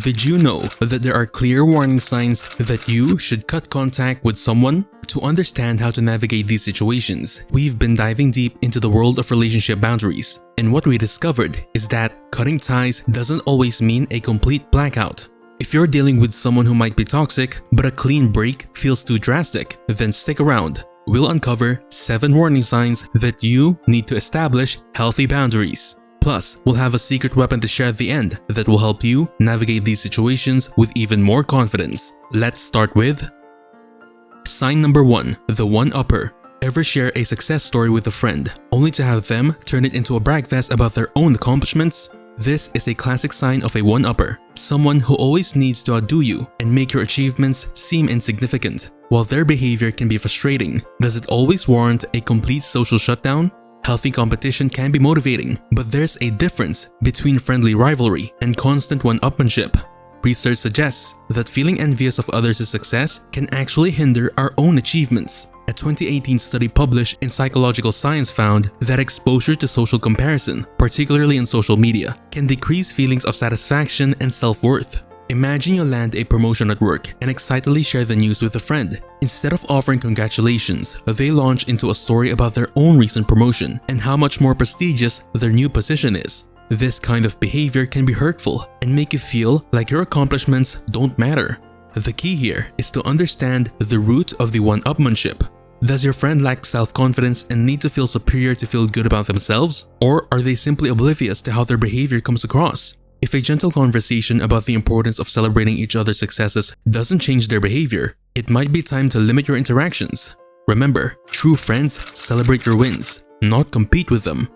Did you know that there are clear warning signs that you should cut contact with someone? To understand how to navigate these situations, we've been diving deep into the world of relationship boundaries, and what we discovered is that cutting ties doesn't always mean a complete blackout. If you're dealing with someone who might be toxic, but a clean break feels too drastic, then stick around. We'll uncover 7 warning signs that you need to establish healthy boundaries. Plus, we'll have a secret weapon to share at the end that will help you navigate these situations with even more confidence. Let's start with sign number 1, the one-upper. Ever share a success story with a friend, only to have them turn it into a brag fest about their own accomplishments? This is a classic sign of a one-upper, someone who always needs to outdo you and make your achievements seem insignificant. While their behavior can be frustrating, does it always warrant a complete social shutdown? Healthy competition can be motivating, but there's a difference between friendly rivalry and constant one-upmanship. Research suggests that feeling envious of others' success can actually hinder our own achievements. A 2018 study published in Psychological Science found that exposure to social comparison, particularly in social media, can decrease feelings of satisfaction and self-worth. Imagine you land a promotion at work and excitedly share the news with a friend. Instead of offering congratulations, they launch into a story about their own recent promotion and how much more prestigious their new position is. This kind of behavior can be hurtful and make you feel like your accomplishments don't matter. The key here is to understand the root of the one-upmanship. Does your friend lack self-confidence and need to feel superior to feel good about themselves? Or are they simply oblivious to how their behavior comes across? If a gentle conversation about the importance of celebrating each other's successes doesn't change their behavior, it might be time to limit your interactions. Remember, true friends celebrate your wins, not compete with them.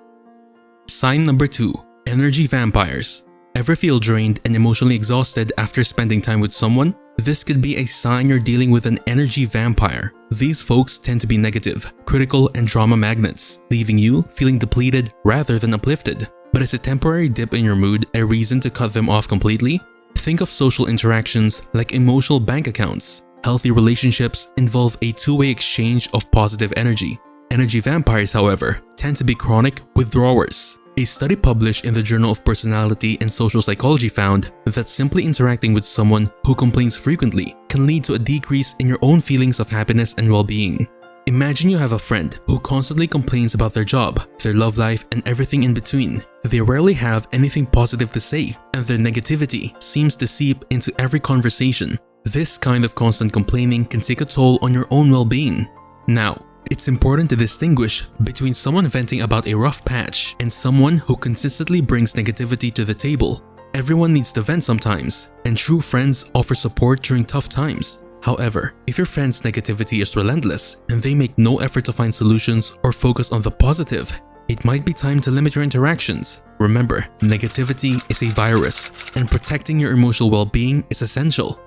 Sign number 2, energy vampires. Ever feel drained and emotionally exhausted after spending time with someone? This could be a sign you're dealing with an energy vampire. These folks tend to be negative, critical, and drama magnets, leaving you feeling depleted rather than uplifted. But is a temporary dip in your mood a reason to cut them off completely? Think of social interactions like emotional bank accounts. Healthy relationships involve a two-way exchange of positive energy. Energy vampires, however, tend to be chronic withdrawers. A study published in the Journal of Personality and Social Psychology found that simply interacting with someone who complains frequently can lead to a decrease in your own feelings of happiness and well-being. Imagine you have a friend who constantly complains about their job, their love life, and everything in between. They rarely have anything positive to say, and their negativity seems to seep into every conversation. This kind of constant complaining can take a toll on your own well-being. Now, it's important to distinguish between someone venting about a rough patch and someone who consistently brings negativity to the table. Everyone needs to vent sometimes, and true friends offer support during tough times. However, if your friend's negativity is relentless and they make no effort to find solutions or focus on the positive, it might be time to limit your interactions. Remember, negativity is a virus, and protecting your emotional well-being is essential.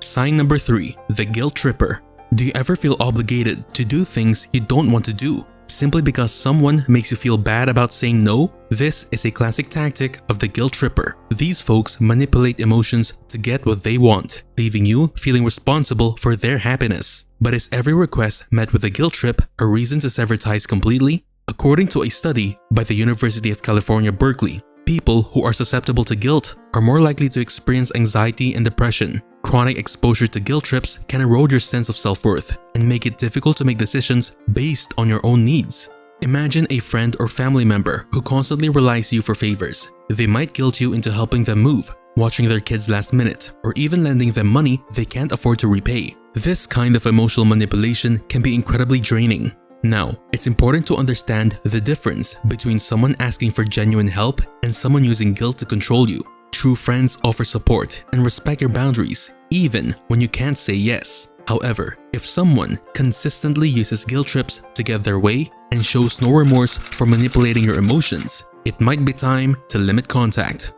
Sign number 3, the guilt tripper. Do you ever feel obligated to do things you don't want to do, simply because someone makes you feel bad about saying no? This is a classic tactic of the guilt tripper. These folks manipulate emotions to get what they want, leaving you feeling responsible for their happiness. But is every request met with a guilt trip a reason to sever ties completely? According to a study by the University of California, Berkeley, people who are susceptible to guilt are more likely to experience anxiety and depression. Chronic exposure to guilt trips can erode your sense of self-worth and make it difficult to make decisions based on your own needs. Imagine a friend or family member who constantly relies on you for favors. They might guilt you into helping them move, watching their kids last minute, or even lending them money they can't afford to repay. This kind of emotional manipulation can be incredibly draining. Now, it's important to understand the difference between someone asking for genuine help and someone using guilt to control you. True friends offer support and respect your boundaries, even when you can't say yes. However, if someone consistently uses guilt trips to get their way and shows no remorse for manipulating your emotions, it might be time to limit contact.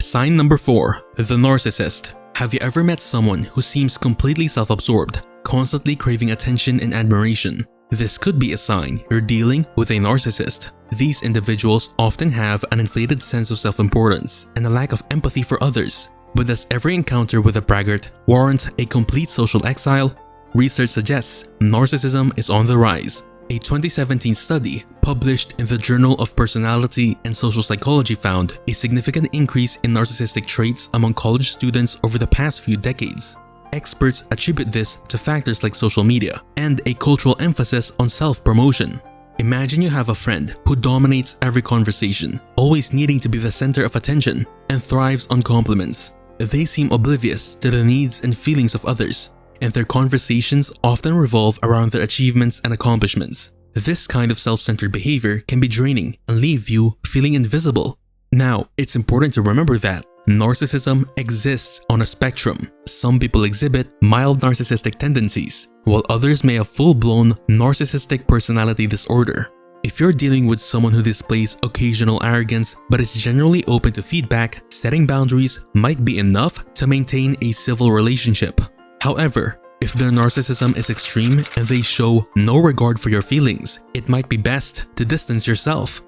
Sign number 4, the narcissist. Have you ever met someone who seems completely self-absorbed, constantly craving attention and admiration? This could be a sign you're dealing with a narcissist. These individuals often have an inflated sense of self-importance and a lack of empathy for others. But does every encounter with a braggart warrant a complete social exile? Research suggests narcissism is on the rise. A 2017 study published in the Journal of Personality and Social Psychology found a significant increase in narcissistic traits among college students over the past few decades. Experts attribute this to factors like social media and a cultural emphasis on self-promotion. Imagine you have a friend who dominates every conversation, always needing to be the center of attention, and thrives on compliments. They seem oblivious to the needs and feelings of others, and their conversations often revolve around their achievements and accomplishments. This kind of self-centered behavior can be draining and leave you feeling invisible. Now, it's important to remember that narcissism exists on a spectrum. Some people exhibit mild narcissistic tendencies, while others may have full-blown narcissistic personality disorder. If you're dealing with someone who displays occasional arrogance but is generally open to feedback, setting boundaries might be enough to maintain a civil relationship. However, if their narcissism is extreme and they show no regard for your feelings, it might be best to distance yourself.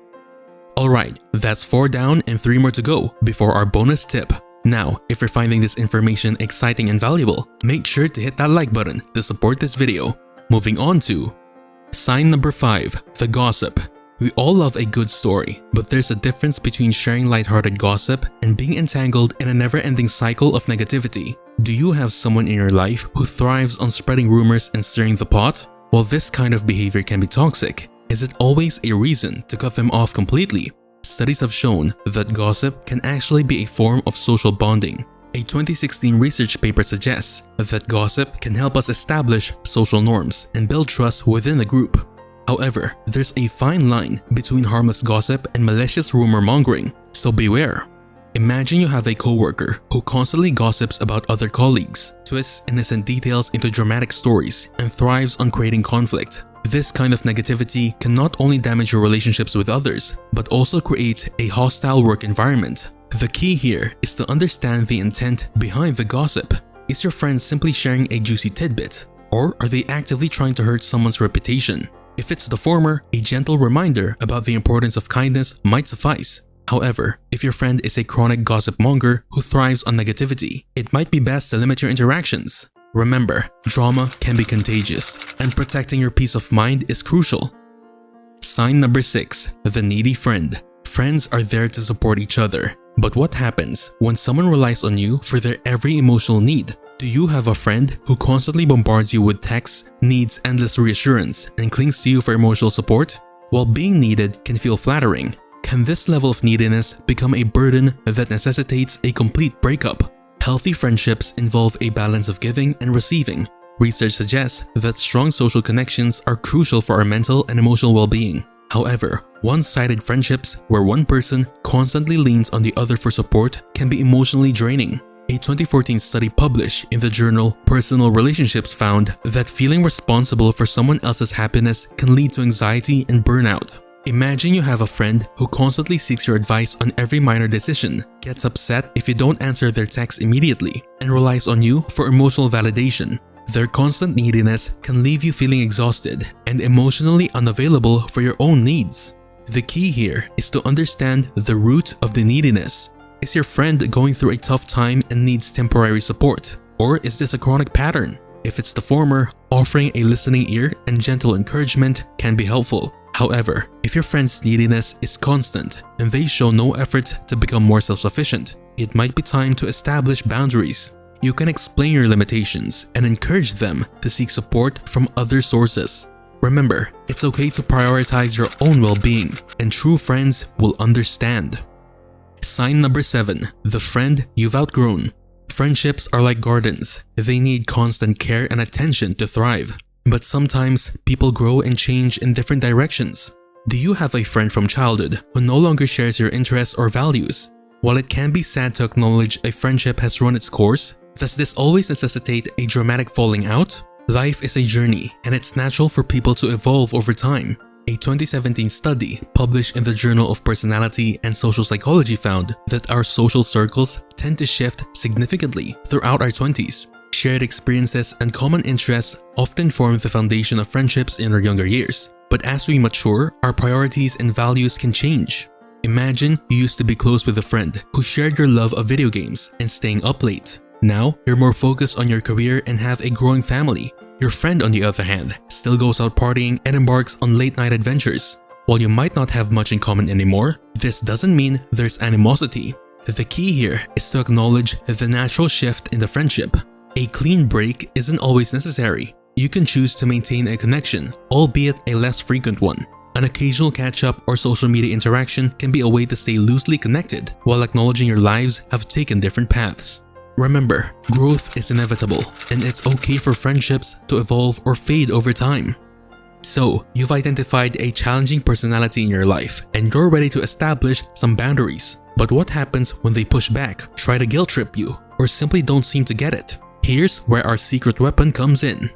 Alright, that's 4 down and 3 more to go before our bonus tip. Now, if you're finding this information exciting and valuable, make sure to hit that like button to support this video. Moving on to sign number 5, the gossip. We all love a good story, but there's a difference between sharing lighthearted gossip and being entangled in a never-ending cycle of negativity. Do you have someone in your life who thrives on spreading rumors and stirring the pot? While this kind of behavior can be toxic, is it always a reason to cut them off completely? Studies have shown that gossip can actually be a form of social bonding. A 2016 research paper suggests that gossip can help us establish social norms and build trust within the group. However, there's a fine line between harmless gossip and malicious rumor mongering, so beware. Imagine you have a coworker who constantly gossips about other colleagues, twists innocent details into dramatic stories, and thrives on creating conflict. This kind of negativity can not only damage your relationships with others, but also create a hostile work environment. The key here is to understand the intent behind the gossip. Is your friend simply sharing a juicy tidbit, or are they actively trying to hurt someone's reputation? If it's the former, a gentle reminder about the importance of kindness might suffice. However, if your friend is a chronic gossip monger who thrives on negativity, it might be best to limit your interactions. Remember, drama can be contagious, and protecting your peace of mind is crucial. Sign number 6, the needy friend. Friends are there to support each other, but what happens when someone relies on you for their every emotional need? Do you have a friend who constantly bombards you with texts, needs endless reassurance, and clings to you for emotional support? While being needed can feel flattering, can this level of neediness become a burden that necessitates a complete breakup? Healthy friendships involve a balance of giving and receiving. Research suggests that strong social connections are crucial for our mental and emotional well-being. However, one-sided friendships where one person constantly leans on the other for support can be emotionally draining. A 2014 study published in the journal Personal Relationships found that feeling responsible for someone else's happiness can lead to anxiety and burnout. Imagine you have a friend who constantly seeks your advice on every minor decision, gets upset if you don't answer their text immediately, and relies on you for emotional validation. Their constant neediness can leave you feeling exhausted and emotionally unavailable for your own needs. The key here is to understand the root of the neediness. Is your friend going through a tough time and needs temporary support? Or is this a chronic pattern? If it's the former, offering a listening ear and gentle encouragement can be helpful. However, if your friend's neediness is constant and they show no effort to become more self-sufficient, it might be time to establish boundaries. You can explain your limitations and encourage them to seek support from other sources. Remember, it's okay to prioritize your own well-being, and true friends will understand. Sign number 7, the friend you've outgrown. Friendships are like gardens. They need constant care and attention to thrive. But sometimes people grow and change in different directions. Do you have a friend from childhood who no longer shares your interests or values? While it can be sad to acknowledge a friendship has run its course, does this always necessitate a dramatic falling out? Life is a journey, and it's natural for people to evolve over time. A 2017 study published in the Journal of Personality and Social Psychology found that our social circles tend to shift significantly throughout our 20s. Shared experiences and common interests often form the foundation of friendships in our younger years. But as we mature, our priorities and values can change. Imagine you used to be close with a friend who shared your love of video games and staying up late. Now, you're more focused on your career and have a growing family. Your friend, on the other hand, still goes out partying and embarks on late-night adventures. While you might not have much in common anymore, this doesn't mean there's animosity. The key here is to acknowledge the natural shift in the friendship. A clean break isn't always necessary. You can choose to maintain a connection, albeit a less frequent one. An occasional catch-up or social media interaction can be a way to stay loosely connected while acknowledging your lives have taken different paths. Remember, growth is inevitable, and it's okay for friendships to evolve or fade over time. So, you've identified a challenging personality in your life, and you're ready to establish some boundaries. But what happens when they push back, try to guilt trip you, or simply don't seem to get it? Here's where our secret weapon comes in.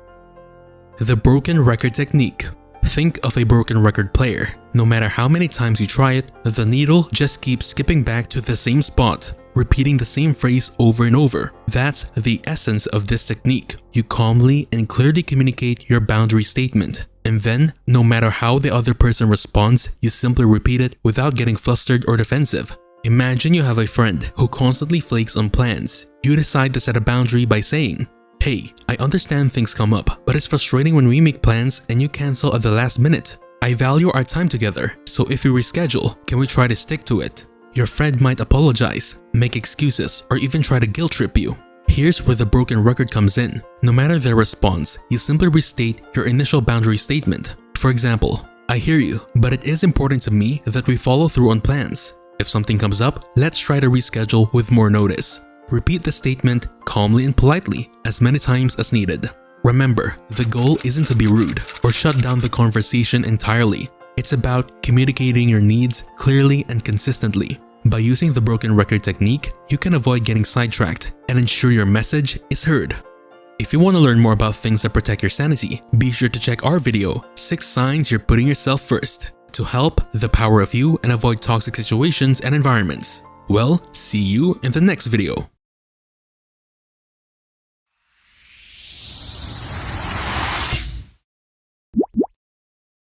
The broken record technique. Think of a broken record player. No matter how many times you try it, the needle just keeps skipping back to the same spot, repeating the same phrase over and over. That's the essence of this technique. You calmly and clearly communicate your boundary statement. And then, no matter how the other person responds, you simply repeat it without getting flustered or defensive. Imagine you have a friend who constantly flakes on plans. You decide to set a boundary by saying, "Hey, I understand things come up, but it's frustrating when we make plans and you cancel at the last minute. I value our time together, so if we reschedule, can we try to stick to it?" Your friend might apologize, make excuses, or even try to guilt trip you. Here's where the broken record comes in. No matter their response, you simply restate your initial boundary statement. For example, "I hear you, but it is important to me that we follow through on plans. If something comes up, let's try to reschedule with more notice." Repeat the statement calmly and politely, as many times as needed. Remember, the goal isn't to be rude or shut down the conversation entirely. It's about communicating your needs clearly and consistently. By using the broken record technique, you can avoid getting sidetracked and ensure your message is heard. If you want to learn more about things that protect your sanity, be sure to check our video, 6 Signs You're Putting Yourself First, to help the power of you and avoid toxic situations and environments. Well, see you in the next video.